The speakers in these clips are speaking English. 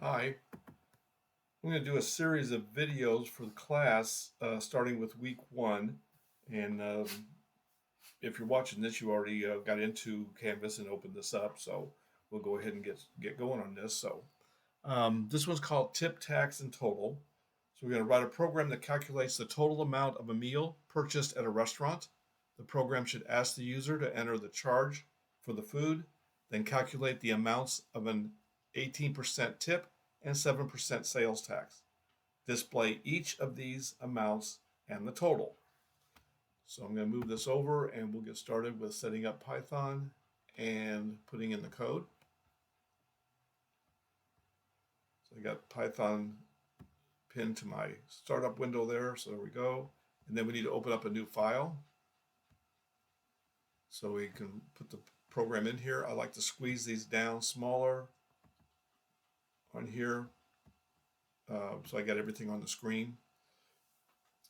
Hi, I'm going to do a series of videos for the class starting with week one. And if you're watching this, you already got into Canvas and opened this up. So we'll go ahead and get going on this. This one's called Tip, Tax, and Total. So we're going to write a program that calculates the total amount of a meal purchased at a restaurant. The program should ask the user to enter the charge for the food, then calculate the amounts of an 18% tip and 7% sales tax. Display each of these amounts and the total. So I'm going to move this over and we'll get started with setting up Python and putting in the code. So I got Python pinned to my startup window there. So there we go. And then we need to open up a new file so we can put the program in here. I like to squeeze these down smaller on here so I got everything on the screen.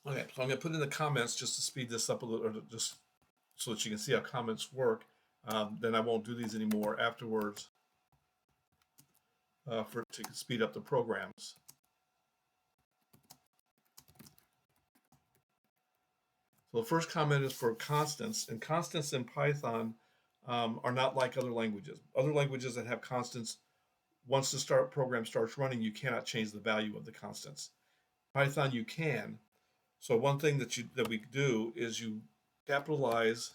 Okay, so I'm going to put in the comments just to speed this up a little, or just so that you can see how comments work. Then I won't do these anymore afterwards to speed up the programs. So the first comment is for constants, and constants in Python are not like other languages. Other languages that have constants, once the program starts running, you cannot change the value of the constants. Python, you can. So one thing that we do is you capitalize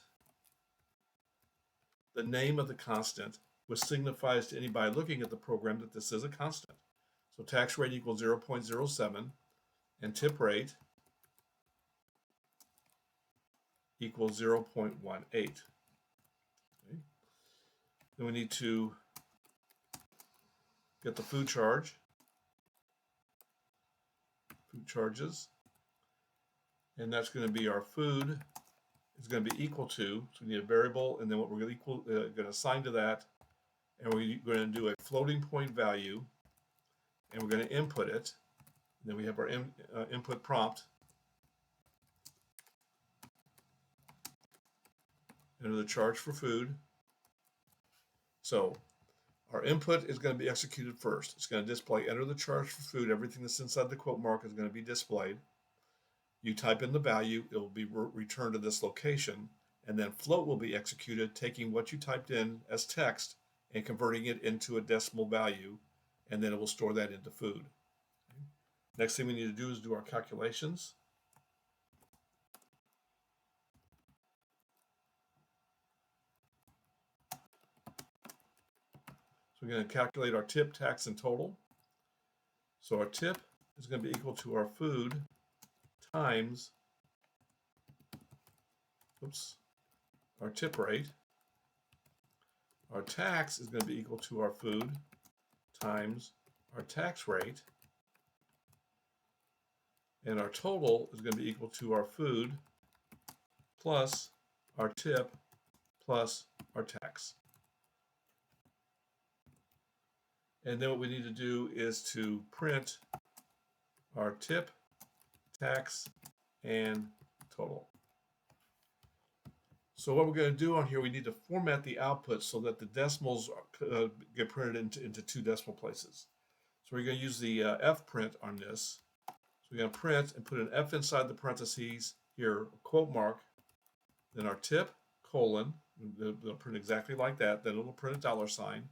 the name of the constant, which signifies to anybody looking at the program that this is a constant. So tax rate equals 0.07 and tip rate equals 0.18. Okay. Then we need to get the food charges, and that's going to be our food is going to be equal to, so we need a variable, and then what we're going to assign to that, and we're going to do a floating point value, and we're going to input it. And then we have our input prompt. Enter the charge for food. So our input is going to be executed first. It's going to display enter the charge for food. Everything that's inside the quote mark is going to be displayed. You type in the value, it will be returned to this location, and then float will be executed, taking what you typed in as text and converting it into a decimal value, and then it will store that into food. Next thing we need to do is do our calculations. So we're going to calculate our tip, tax, and total. So our tip is going to be equal to our food times our tip rate. Our tax is going to be equal to our food times our tax rate. And our total is going to be equal to our food plus our tip plus our tax. And then what we need to do is to print our tip, tax, and total. So what we're going to do on here, we need to format the output so that the decimals get printed into two decimal places. So we're going to use the fprint on this. So we're going to print and put an F inside the parentheses here, a quote mark, then our tip, colon, it'll print exactly like that, then it'll print a dollar sign.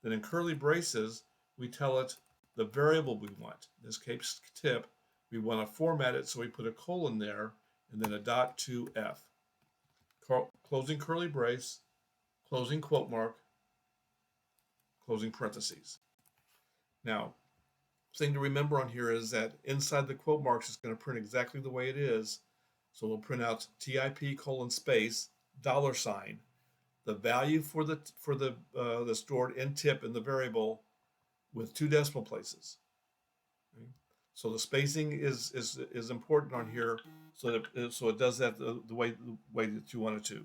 Then in curly braces, we tell it the variable we want. In this case, tip, we want to format it, so we put a colon there, and then a dot to F. Closing curly brace, closing quote mark, closing parentheses. Now, thing to remember on here is that inside the quote marks, it's going to print exactly the way it is. So we'll print out TIP colon space dollar sign, the value for the stored in tip in the variable with two decimal places. Okay? So the spacing is important on here, so it does that the way that you want it to.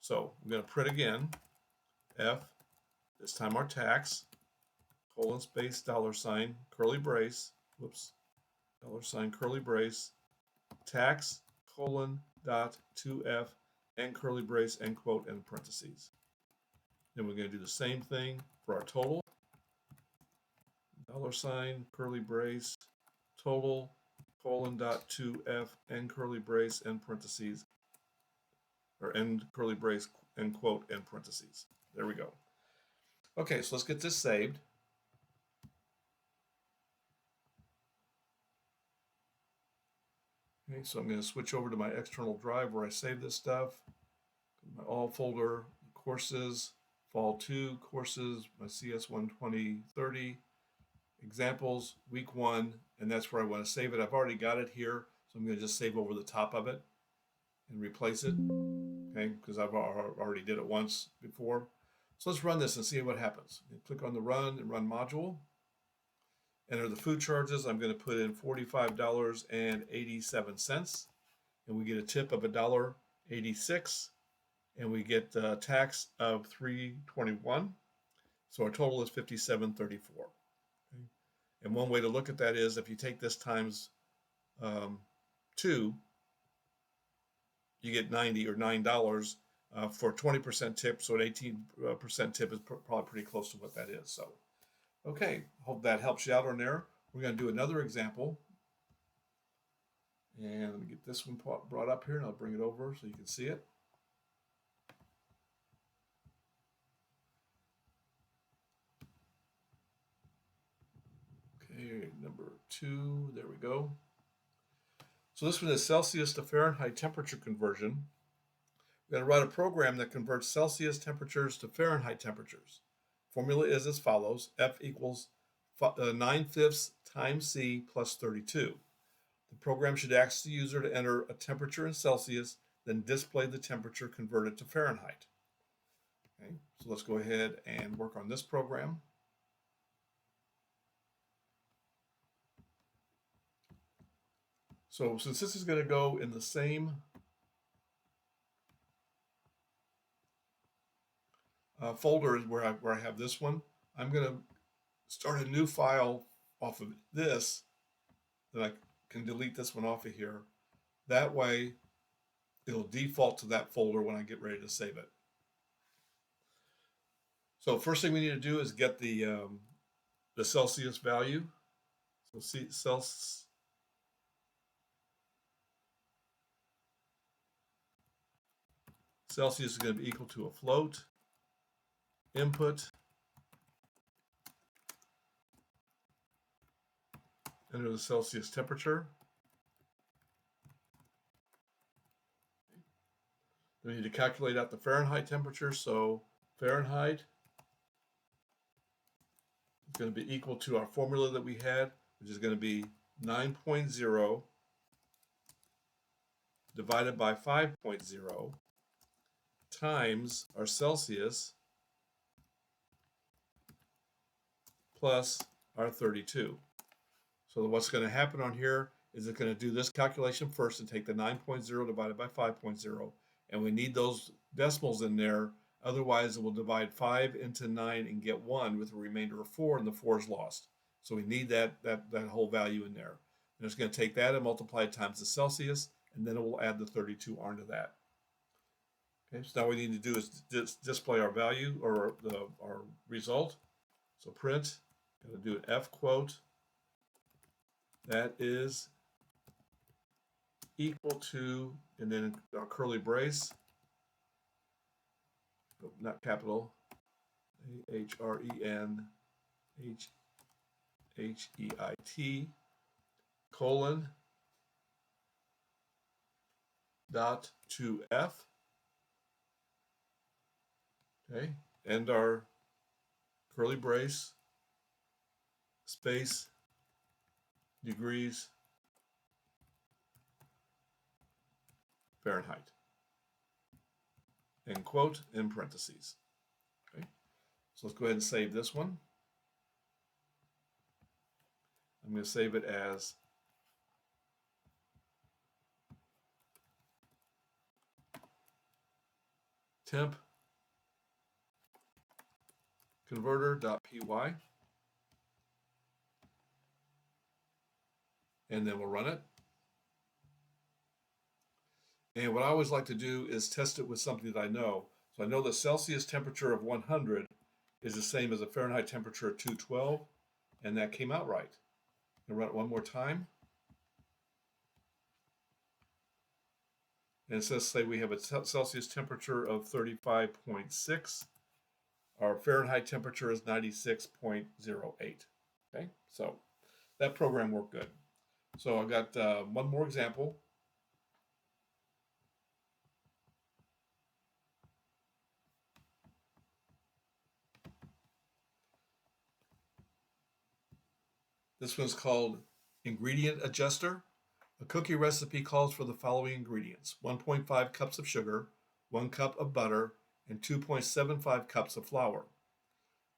So I'm going to print again, F. This time our tax, colon space dollar sign curly brace, dollar sign curly brace, tax colon dot 2F and curly brace end quote and parentheses. Then we're going to do the same thing for our total. $, curly brace, total, colon dot 2F, end curly brace, end parentheses, or end curly brace, end quote, end parentheses. There we go. Okay, so let's get this saved. Okay, so I'm going to switch over to my external drive where I save this stuff. My all folder, courses, fall 2, courses, my CS 12030, examples, week 1, and that's where I want to save it. I've already got it here, so I'm going to just save over the top of it and replace it, okay, because I've already did it once before. So let's run this and see what happens. Click on the run and run module. Enter the food charges. I'm going to put in $45.87, and we get a tip of $1.86, and we get a tax of $3.21. So our total is $57.34. Okay? And one way to look at that is if you take this times 2, you get 90 or $9 for a 20% tip. So an 18% tip is probably pretty close to what that is. So, okay, hope that helps you out on there. We're going to do another example. And let me get this one brought up here, and I'll bring it over so you can see it. Okay, number 2, there we go. So this one is Celsius to Fahrenheit temperature conversion. We're going to write a program that converts Celsius temperatures to Fahrenheit temperatures. Formula is as follows: F equals 9/5 times C plus 32. The program should ask the user to enter a temperature in Celsius, then display the temperature converted to Fahrenheit. Okay, so let's go ahead and work on this program. So since this is going to go in the same folder where I have this one, I'm going to start a new file off of this, then I can delete this one off of here. That way it'll default to that folder when I get ready to save it. So first thing we need to do is get the Celsius value. So Celsius is going to be equal to a float, input, enter the Celsius temperature. We need to calculate out the Fahrenheit temperature, so Fahrenheit is going to be equal to our formula that we had, which is going to be 9.0 divided by 5.0 times our Celsius plus our 32. So what's going to happen on here is it's going to do this calculation first and take the 9.0 divided by 5.0, and we need those decimals in there. Otherwise, it will divide 5 into 9 and get 1 with a remainder of 4, and the 4 is lost. So we need that whole value in there. And it's going to take that and multiply it times the Celsius, and then it will add the 32 onto that. Okay, so now what we need to do is display our value or our result. So print, going to do an F quote. That is equal to, and then our curly brace, not capital, AHRENHHEIT, colon, dot 2F. Okay, and our curly brace, space, degrees, Fahrenheit, end quote, in parentheses. Okay, so let's go ahead and save this one. I'm going to save it as temp converter.py, and then we'll run it. And what I always like to do is test it with something that I know. So I know the Celsius temperature of 100 is the same as a Fahrenheit temperature of 212. and that came out right. I'm going to run it one more time. And it says, say we have a Celsius temperature of 35.6. Our Fahrenheit temperature is 96.08. Okay, so that program worked good. So I've got one more example. This one's called Ingredient Adjuster. A cookie recipe calls for the following ingredients: 1.5 cups of sugar, 1 cup of butter, and 2.75 cups of flour.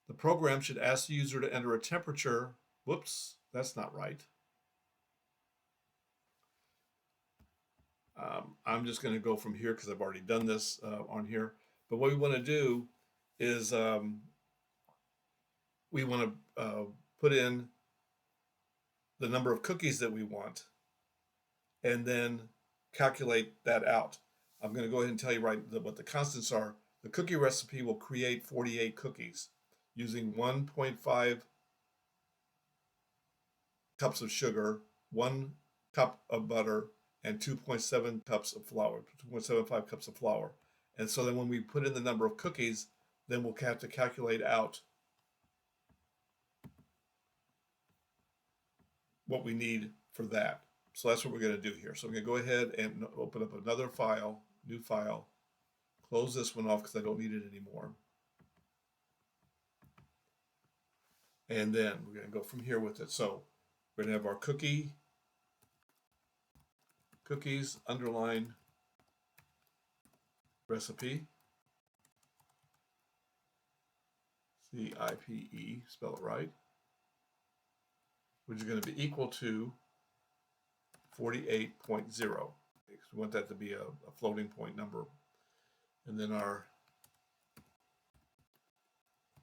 The program should ask the user to enter a temperature. Whoops, that's not right. I'm just going to go from here because I've already done this on here. But what we want to do is we want to put in the number of cookies that we want and then calculate that out. I'm going to go ahead and tell you what the constants are. The cookie recipe will create 48 cookies using 1.5 cups of sugar, 1 cup of butter, and 2.7 cups of flour, 2.75 cups of flour. And so then when we put in the number of cookies, then we'll have to calculate out what we need for that. So that's what we're going to do here. So I'm going to go ahead and open up another file, new file, close this one off because I don't need it anymore. And then we're going to go from here with it. So we're going to have our cookies underline recipe, CIPE, spell it right, which is going to be equal to 48.0. We want that to be a floating point number. And then our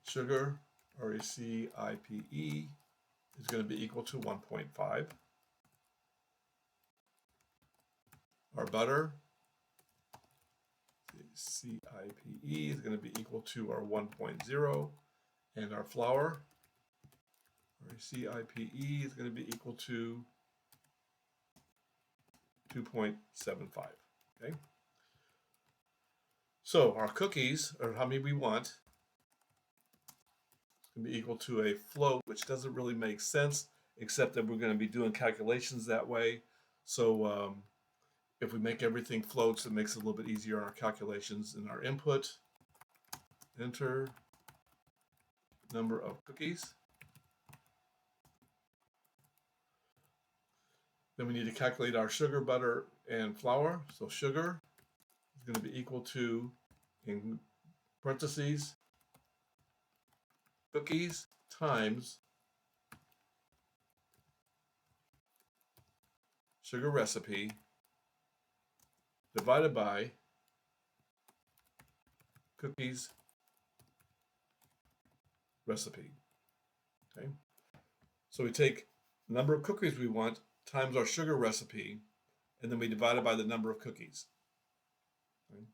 sugar, RACIPE, is going to be equal to 1.5. Our butter, CIPE, is going to be equal to our 1.0. And our flour, RACIPE, is going to be equal to 2.75. Okay. So our cookies, or how many we want, is going to be equal to a float, which doesn't really make sense, except that we're going to be doing calculations that way. So if we make everything floats, it makes it a little bit easier on our calculations. In our input, enter number of cookies. Then we need to calculate our sugar, butter, and flour. So sugar is going to be equal to, in parentheses, cookies times sugar recipe divided by cookies recipe. Okay. So we take the number of cookies we want times our sugar recipe, and then we divide it by the number of cookies. Okay.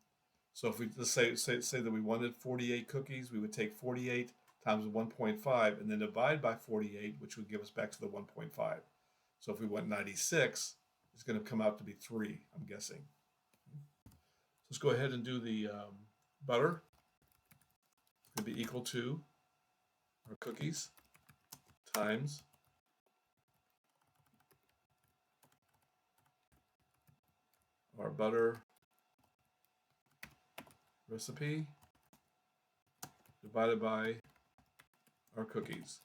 So if we let's say that we wanted 48 cookies, we would take 48 times 1.5 and then divide by 48, which would give us back to the 1.5. So if we want 96, it's going to come out to be 3, I'm guessing. Let's go ahead and do the butter. It's going to be equal to our cookies times our butter recipe divided by our cookies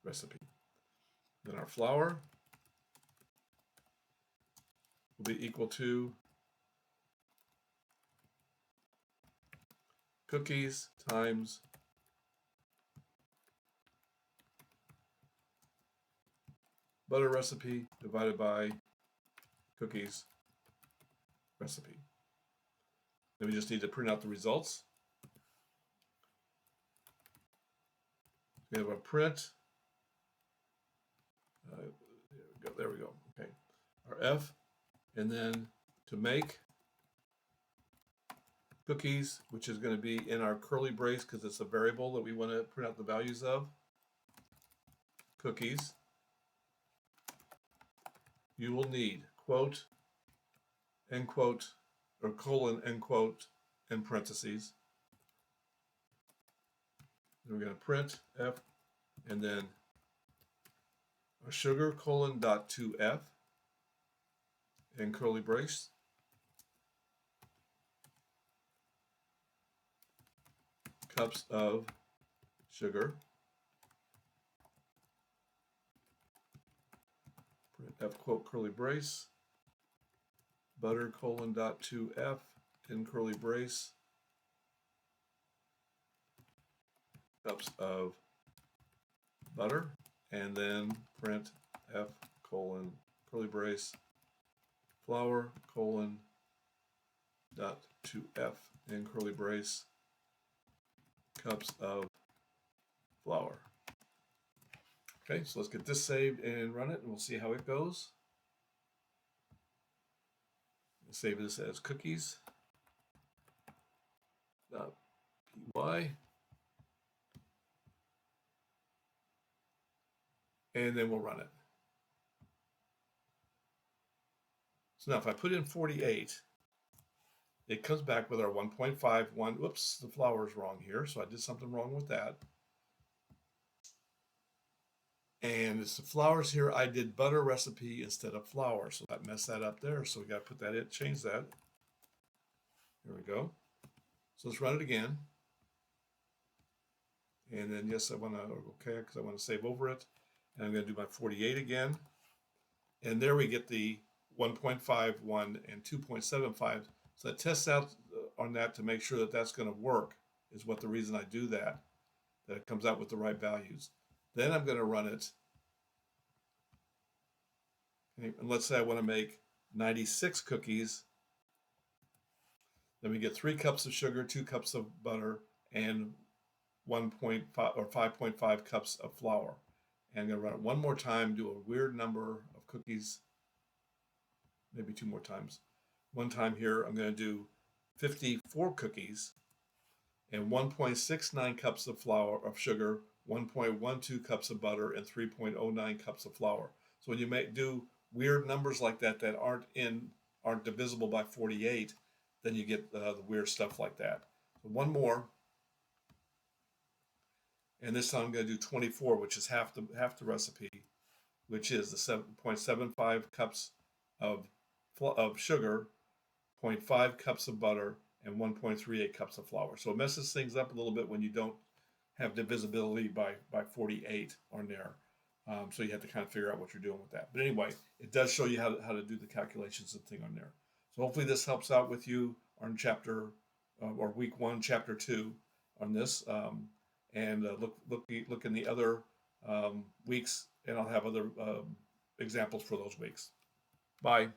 recipe. Then our flour will be equal to cookies times butter recipe divided by cookies recipe. Then we just need to print out the results. We have a print. There we go. Okay. Our F, and then to make cookies, which is going to be in our curly brace because it's a variable that we want to print out the values of. cookies, you will need quote, end quote, or colon, end quote, and parentheses. Then we're going to print F, and then a sugar colon dot to F, and curly brace. Cups of sugar. Print F quote curly brace. Butter colon dot to F in curly brace. Cups of butter, and then print F colon curly brace flour colon dot to F in curly brace cups of flour. Okay, so let's get this saved and run it, and we'll see how it goes. Save this as cookies. .py. And then we'll run it. So now if I put in 48, it comes back with our 1.51. Whoops, the flour is wrong here, so I did something wrong with that. And it's the flours here. I did butter recipe instead of flour, so that messed that up there. So we got to put that in, change that. Here we go. So let's run it again. And then yes, I want to, okay, because I want to save over it. And I'm going to do my 48 again. And there we get the 1.51 and 2.75. So that tests out on that to make sure that that's going to work, is what the reason I do that it comes out with the right values. Then I'm going to run it. Okay, and let's say I want to make 96 cookies. Then we get 3 cups of sugar, 2 cups of butter, and 1.5 or 5.5 cups of flour. And I'm going to run it one more time, do a weird number of cookies, maybe 2 more times. One time here, I'm going to do 54 cookies and 1.69 cups of flour of sugar, 1.12 cups of butter, and 3.09 cups of flour. So when you do weird numbers like that that aren't divisible by 48, then you get the weird stuff like that. So one more. And this time I'm going to do 24, which is half the recipe, which is the 7.75 cups of sugar, 0.5 cups of butter, and 1.38 cups of flour. So it messes things up a little bit when you don't have divisibility by 48 on there. So you have to kind of figure out what you're doing with that. But anyway, it does show you how to do the calculations and thing on there. So hopefully this helps out with you on chapter or week 1, chapter 2 on this. And look in the other weeks, and I'll have other examples for those weeks. Bye.